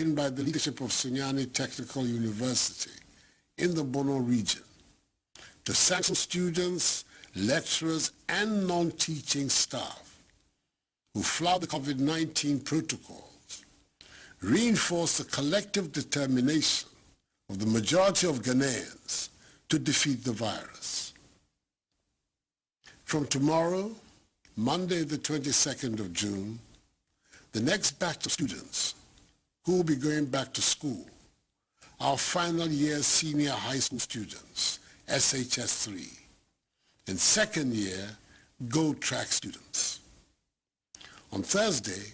by the leadership of Sunyani Technical University in the Bono region to sanction students, lecturers, and non-teaching staff who flout the COVID-19 protocols, reinforce the collective determination of the majority of Ghanaians to defeat the virus. From tomorrow, Monday the 22nd of June, the next batch of students who will be going back to school, our final year senior high school students, SHS3, and second year Gold Track students. On Thursday,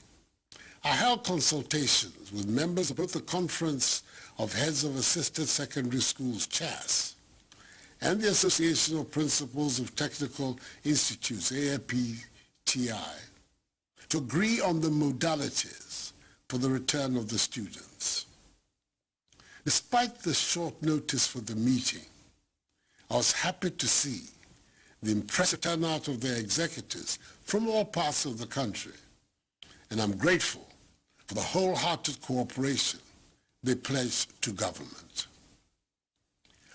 I held consultations with members of both the Conference of Heads of Assisted Secondary Schools, CHAS, and the Association of Principals of Technical Institutes, AFPTI, to agree on the modalities for the return of the students. Despite the short notice for the meeting, I was happy to see the impressive turnout of their executives from all parts of the country, and I'm grateful for the wholehearted cooperation they pledged to government.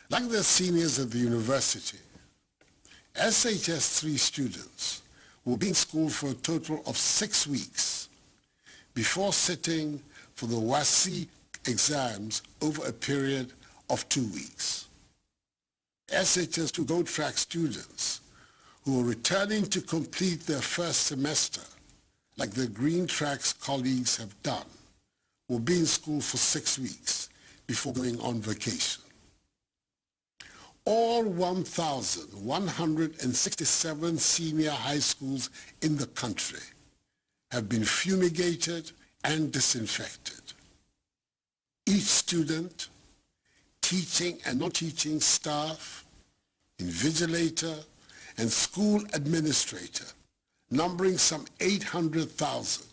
Like their seniors at the university, SHS3 students will be in school for a total of 6 weeks before sitting for the WASI exams over a period of 2 weeks. SHS2 Gold Track students who are returning to complete their first semester, like their Green Tracks colleagues have done, will be in school for 6 weeks before going on vacation. All 1,167 senior high schools in the country have been fumigated and disinfected. Each student, teaching and non-teaching staff, invigilator, and school administrator, numbering some 800,000,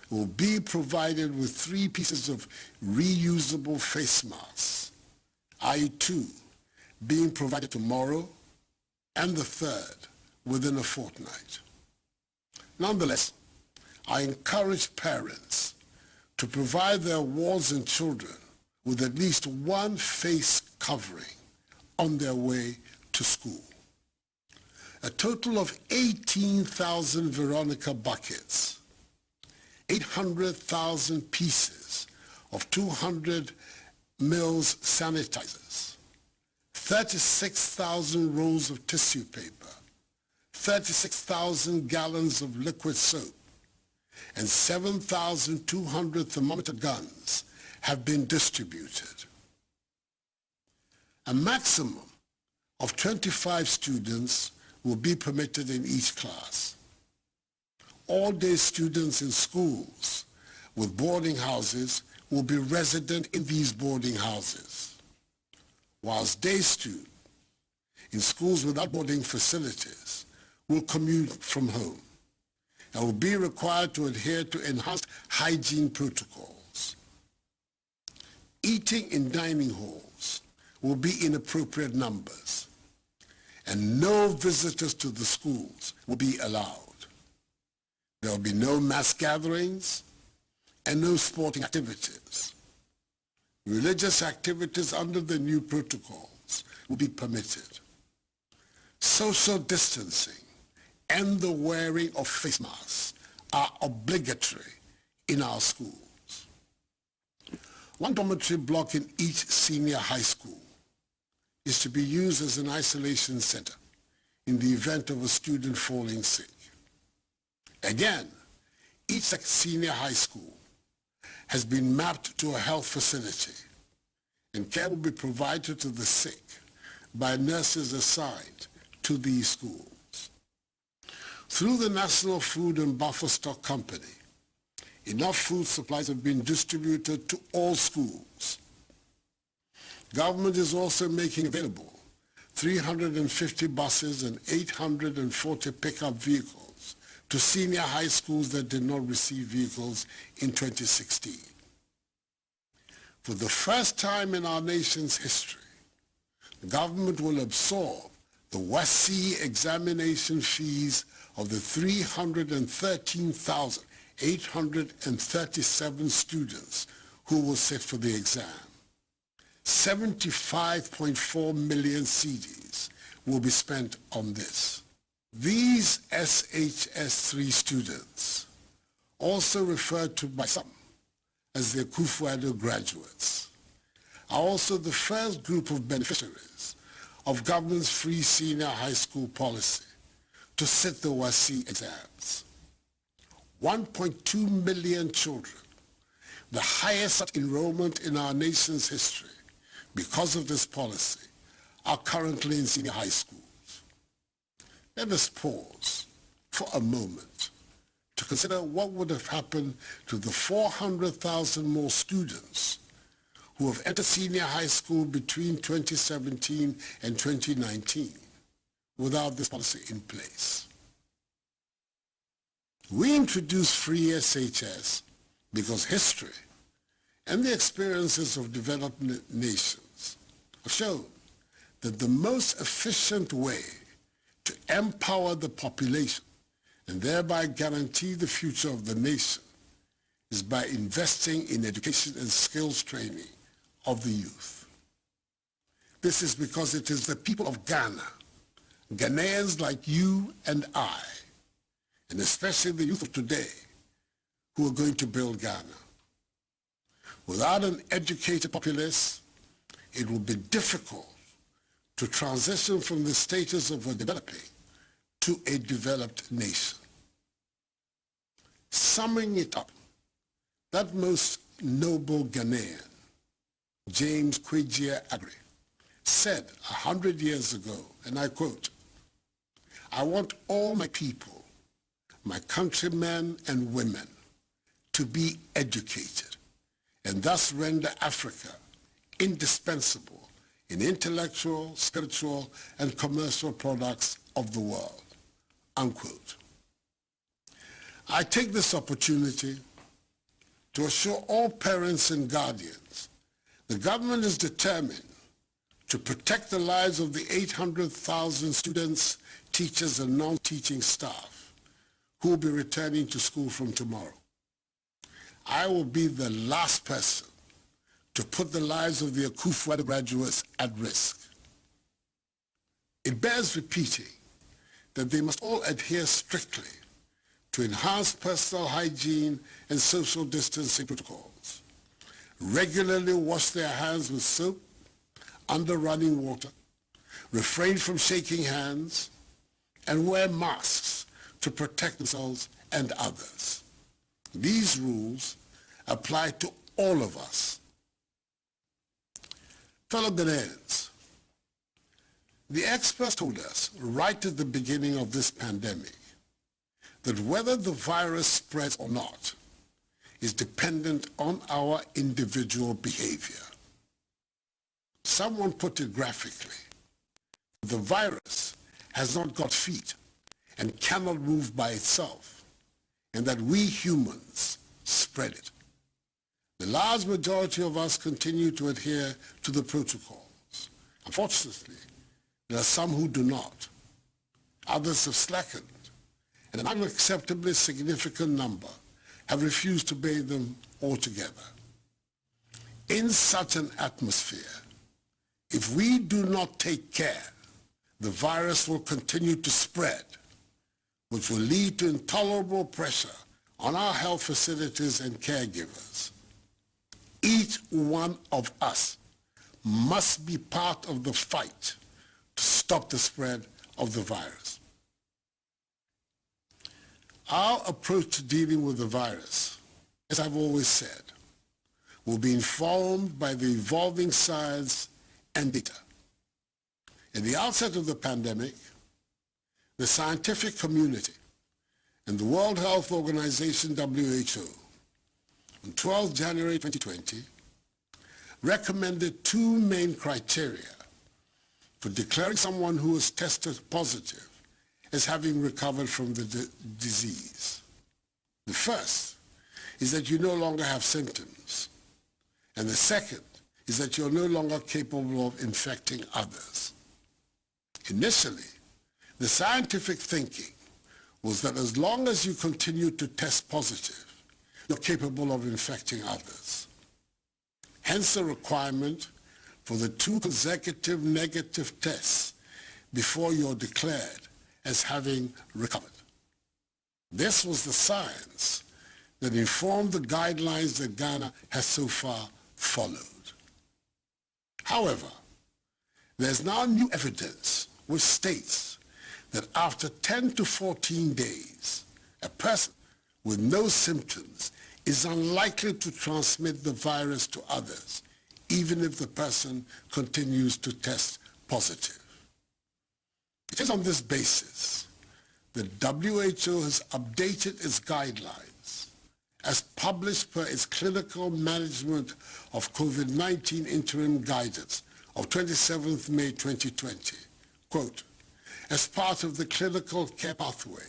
will be provided with 3 pieces of reusable face masks, i.e. 2 being provided tomorrow and the 3rd within a fortnight. Nonetheless, I encourage parents to provide their wards and children with at least 1 face covering on their way to school. A total of 18,000 Veronica buckets, 800,000 pieces of 200 mils sanitizers, 36,000 rolls of tissue paper, 36,000 gallons of liquid soap, and 7,200 thermometer guns have been distributed. A maximum of 25 students will be permitted in each class. All-day students in schools with boarding houses will be resident in these boarding houses, whilst day students in schools without boarding facilities will commute from home and will be required to adhere to enhanced hygiene protocols. Eating in dining halls will be in appropriate numbers, and no visitors to the schools will be allowed. There will be no mass gatherings and no sporting activities. Religious activities under the new protocols will be permitted. Social distancing and the wearing of face masks are obligatory in our schools. 1 dormitory block in each senior high school is to be used as an isolation center in the event of a student falling sick. Again, each senior high school has been mapped to a health facility, and care will be provided to the sick by nurses assigned to these schools. Through the National Food and Buffer Stock Company, enough food supplies have been distributed to all schools. Government is also making available 350 buses and 840 pickup vehicles to senior high schools that did not receive vehicles in 2016. For the first time in our nation's history, the government will absorb the WASI examination fees of the 313,837 students who will sit for the exam. 75.4 million cedis will be spent on this. These SHS3 students, also referred to by some as the Akufo-Addo graduates, are also the first group of beneficiaries of government's free senior high school policy to sit the WASSCE exams. 1.2 million children, the highest such enrollment in our nation's history because of this policy, are currently in senior high schools. Let us pause for a moment to consider what would have happened to the 400,000 more students who have entered senior high school between 2017 and 2019 without this policy in place. We introduced free SHS because history and the experiences of developed nations have shown that the most efficient way to empower the population and thereby guarantee the future of the nation is by investing in education and skills training of the youth. This is because it is the people of Ghana, Ghanaians like you and I, and especially the youth of today, who are going to build Ghana. Without an educated populace, it will be difficult to transition from the status of a developing to a developed nation. Summing it up, that most noble Ghanaian, James Agri, said 100 years ago, and I quote, "I want all my people, my countrymen and women, to be educated, and thus render Africa indispensable in intellectual, spiritual, and commercial products of the world," unquote. I take this opportunity to assure all parents and guardians the government is determined to protect the lives of the 800,000 students, teachers, and non-teaching staff who will be returning to school from tomorrow. I will be the last person to put the lives of the Akufo-Addo graduates at risk. It bears repeating that they must all adhere strictly to enhanced personal hygiene and social distancing protocols, regularly wash their hands with soap under running water, refrain from shaking hands, and wear masks to protect themselves and others. These rules apply to all of us. Fellow Ghanaians, the experts told us right at the beginning of this pandemic that whether the virus spreads or not is dependent on our individual behavior. Someone put it graphically: the virus has not got feet and cannot move by itself, and that we humans spread it. The large majority of us continue to adhere to the protocols. Unfortunately, there are some who do not. Others have slackened, and an unacceptably significant number have refused to obey them altogether. In such an atmosphere, if we do not take care, the virus will continue to spread, which will lead to intolerable pressure on our health facilities and caregivers. Each one of us must be part of the fight to stop the spread of the virus. Our approach to dealing with the virus, as I've always said, will be informed by the evolving science and data. At the outset of the pandemic, the scientific community and the World Health Organization, WHO, on 12 January 2020, recommended two main criteria for declaring someone who was tested positive as having recovered from the disease. The first is that you no longer have symptoms, and the second is that you're no longer capable of infecting others. Initially, the scientific thinking was that as long as you continue to test positive, you're capable of infecting others. hence the requirement for the 2 consecutive negative tests before you're declared as having recovered. This was the science that informed the guidelines that Ghana has so far followed. However, there's now new evidence which states that after 10 to 14 days, a person with no symptoms is unlikely to transmit the virus to others, even if the person continues to test positive. It is on this basis that WHO has updated its guidelines as published per its Clinical Management of COVID-19 Interim Guidance of 27th May 2020, quote, as part of the clinical care pathway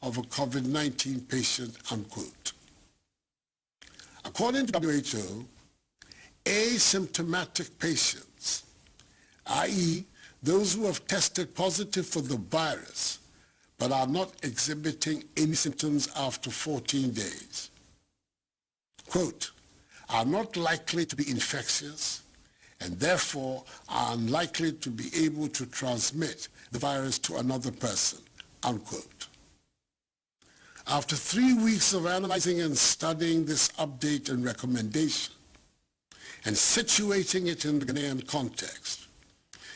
of a COVID-19 patient, unquote. According to WHO, asymptomatic patients, i.e., those who have tested positive for the virus but are not exhibiting any symptoms after 14 days, quote, are not likely to be infectious and therefore are unlikely to be able to transmit the virus to another person, unquote. After 3 weeks of analyzing and studying this update and recommendation and situating it in the Ghanaian context,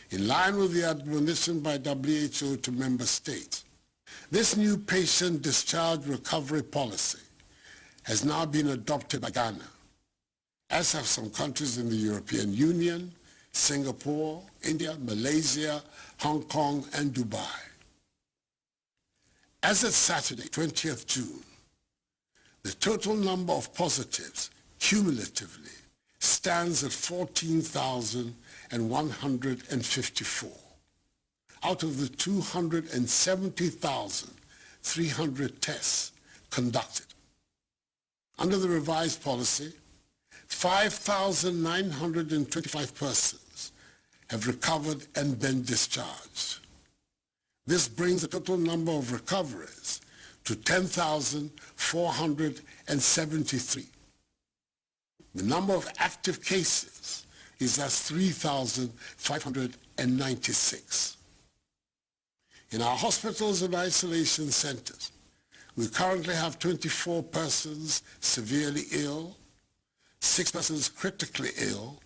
in line with the admonition by WHO to member states, this new patient discharge recovery policy has now been adopted by Ghana, as have some countries in the European Union, Singapore, India, Malaysia, Hong Kong, and Dubai. As of Saturday, 20th June, the total number of positives cumulatively stands at 14,154 out of the 270,300 tests conducted. Under the revised policy, 5,925 persons have recovered and been discharged. This brings the total number of recoveries to 10,473. The number of active cases is at 3,596. In our hospitals and isolation centers, we currently have 24 persons severely ill, 6 persons critically ill,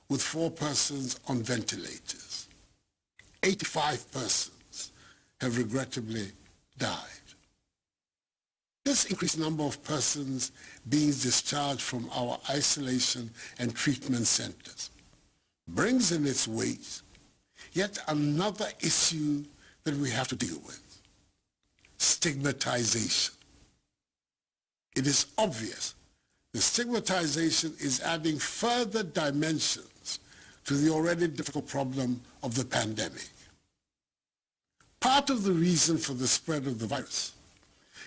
with 4 persons on ventilators. 85 persons have regrettably died. This increased number of persons being discharged from our isolation and treatment centers brings in its wake yet another issue that we have to deal with: stigmatization. It is obvious the stigmatization is adding further dimensions to the already difficult problem of the pandemic. Part of the reason for the spread of the virus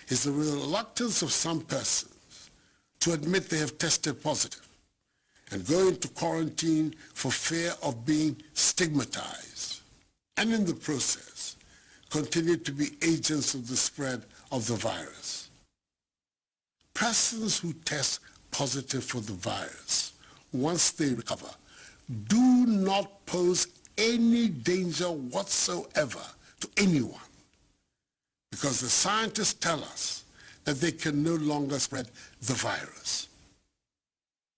is the reluctance of some persons to admit they have tested positive and go into quarantine for fear of being stigmatized, and in the process continue to be agents of the spread of the virus. Persons who test positive for the virus, once they recover, do not pose any danger whatsoever to anyone, because the scientists tell us that they can no longer spread the virus.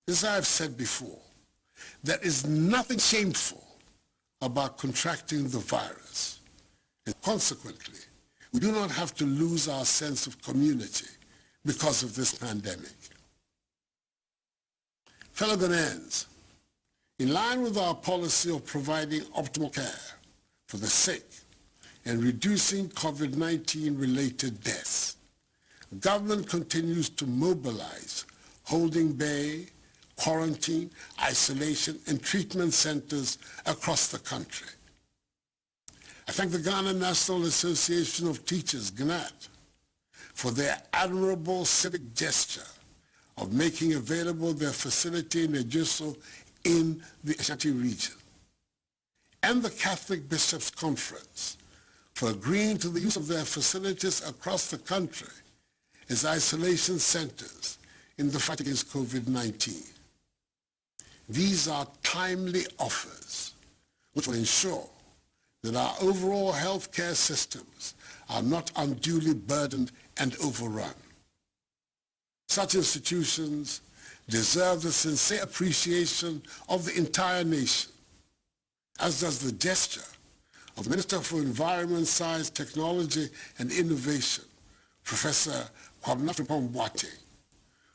As I have said before, there is nothing shameful about contracting the virus, and consequently, we do not have to lose our sense of community because of this pandemic. Fellow Ghanaians, in line with our policy of providing optimal care for the sick and reducing COVID-19 related deaths, government continues to mobilize holding bay, quarantine, isolation, and treatment centers across the country. I thank the Ghana National Association of Teachers, GNAT, for their admirable civic gesture of making available their facility in Ejuso in the Ashanti region, and the Catholic Bishops' Conference for agreeing to the use of their facilities across the country as isolation centers in the fight against COVID-19. These are timely offers which will ensure that our overall healthcare systems are not unduly burdened and overrun. Such institutions deserve the sincere appreciation of the entire nation, as does the gesture of the Minister for Environment, Science, Technology and Innovation, Professor Kwabena Frimpong-Boateng,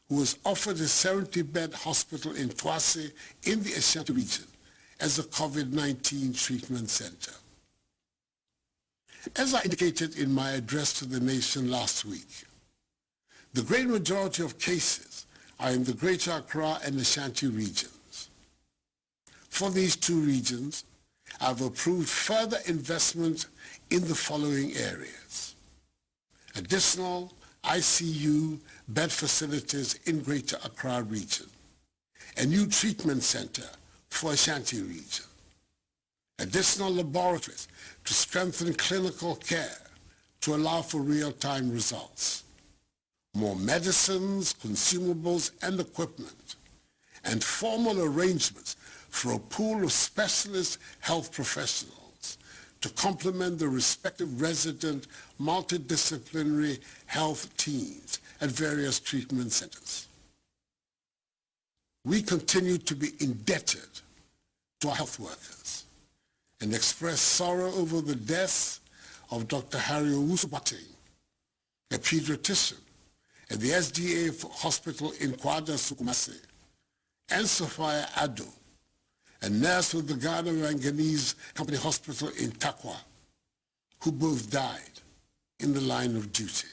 who was offered a 70-bed hospital in Twase in the Ashanti region as a COVID-19 treatment center. As I indicated in my address to the nation last week, the great majority of cases are in the Greater Accra and Ashanti regions. For these two regions, I've approved further investment in the following areas: additional ICU bed facilities in Greater Accra region, a new treatment center for Ashanti region, additional laboratories to strengthen clinical care to allow for real-time results, more medicines, consumables, and equipment, and formal arrangements for a pool of specialist health professionals to complement the respective resident multidisciplinary health teams at various treatment centers. We continue to be indebted to our health workers and express sorrow over the death of Dr. Harry Owusu-Boateng, a pediatrician at the SDA Hospital in Kwada-Sukumasi, and Sophia Addo, a nurse with the Ghana Manganese Company Hospital in Takwa, who both died in the line of duty.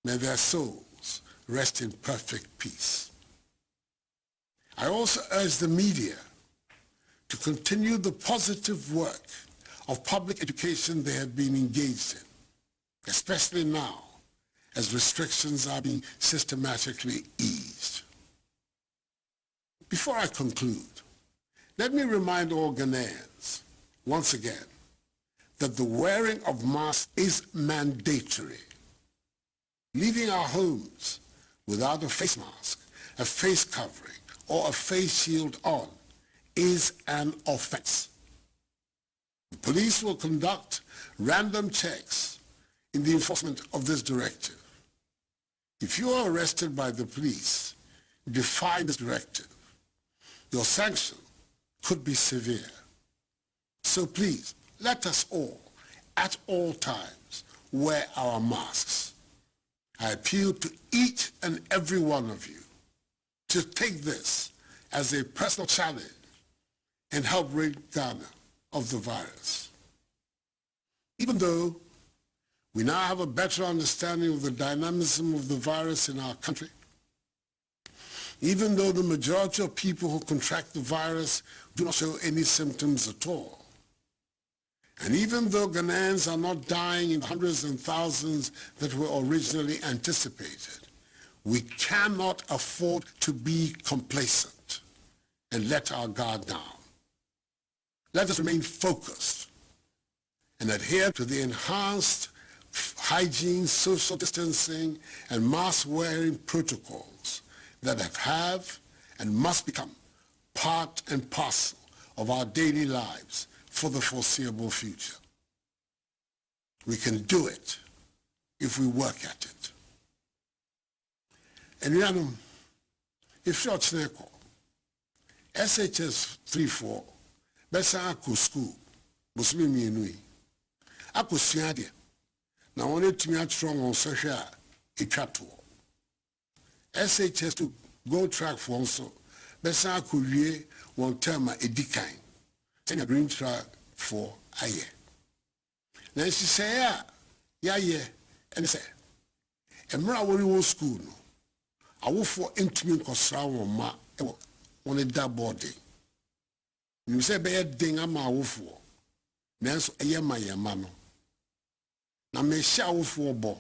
May their souls rest in perfect peace. I also urge the media to continue the positive work of public education they have been engaged in, especially now as restrictions are being systematically eased. Before I conclude, let me remind all Ghanaians, once again, that the wearing of masks is mandatory. Leaving our homes without a face mask, a face covering, or a face shield on is an offense. The police will conduct random checks in the enforcement of this directive. If you are arrested by the police defying this directive, your sanction could be severe. So please, let us all, at all times, wear our masks. I appeal to each and every one of you to take this as a personal challenge and help rid Ghana of the virus. Even though we now have a better understanding of the dynamism of the virus in our country, even though the majority of people who contract the virus do not show any symptoms at all, and even though Ghanaians are not dying in hundreds and thousands that were originally anticipated, we cannot afford to be complacent and let our guard down. Let us remain focused and adhere to the enhanced hygiene, social distancing, and mask-wearing protocols that have and must become part and parcel of our daily lives for the foreseeable future. We can do it if we work at it. And if you're Chineko, SHS 3-4, besa ako school, busumi mienui. Ako siade, na one tumi atron on social etwato. SHS to go track for also, besa ako wie one term edikan. Send a green track for a year. Now she say, yeah, and say, and Mra school no. I will for intimate consra ma on a dab body. You say be a ding a ma for. Nanso a yama yamano. Na me sha for bo.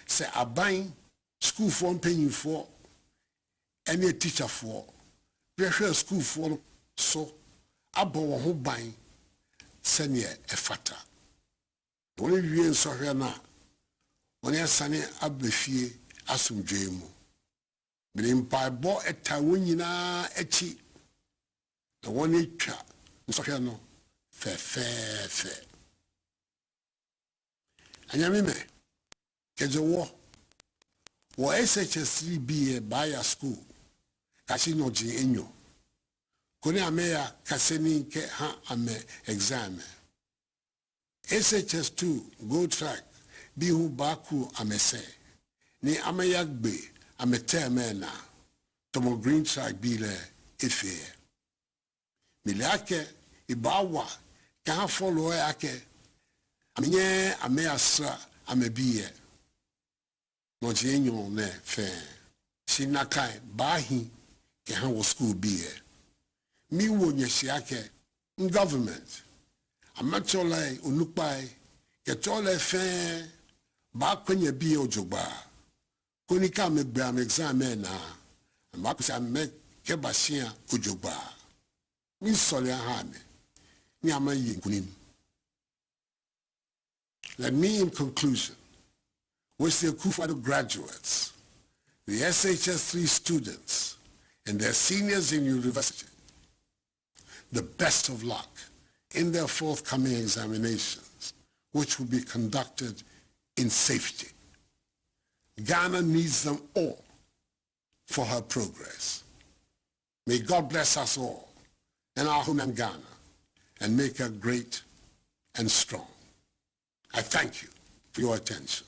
Say a buying school for paying for any teacher for. Pressure school for so. Abo wo ho ban sene efata woni wie nsohwe na woni asane abefie asomdwe mu birimpa bo eta wonyina achi The one you twa, nsɔhwɛ no, fɛfɛɛfɛ. Anyame me, keje wo SHS3 BA Baya School, kashi no ji enyo. Kone ameya kaseni ke ha ame exam. SHS2 Go Track, bihu baku amese. Ni ameya gbe, amete mena. Tomo Green Track bile ife. Miliake, ibawa, kan follow ake. Amenye ameasra amebiye. No ji enyo ne fe. Shinakai bahi ke ha wo school biye. Mi wo nyeshiake government amachole unupai ketole fe ba kwenye bi ojogba konika me gba me exam na ba kusa me ke bashia ojogba mi sole ha me ni amayi nkunim. Let me in conclusion wish the Akufo-Addo graduates, the SHS3 students and their seniors in university the best of luck in their forthcoming examinations, which will be conducted in safety. Ghana needs them all for her progress. May God bless us all and our homeland Ghana and make her great and strong. I thank you for your attention.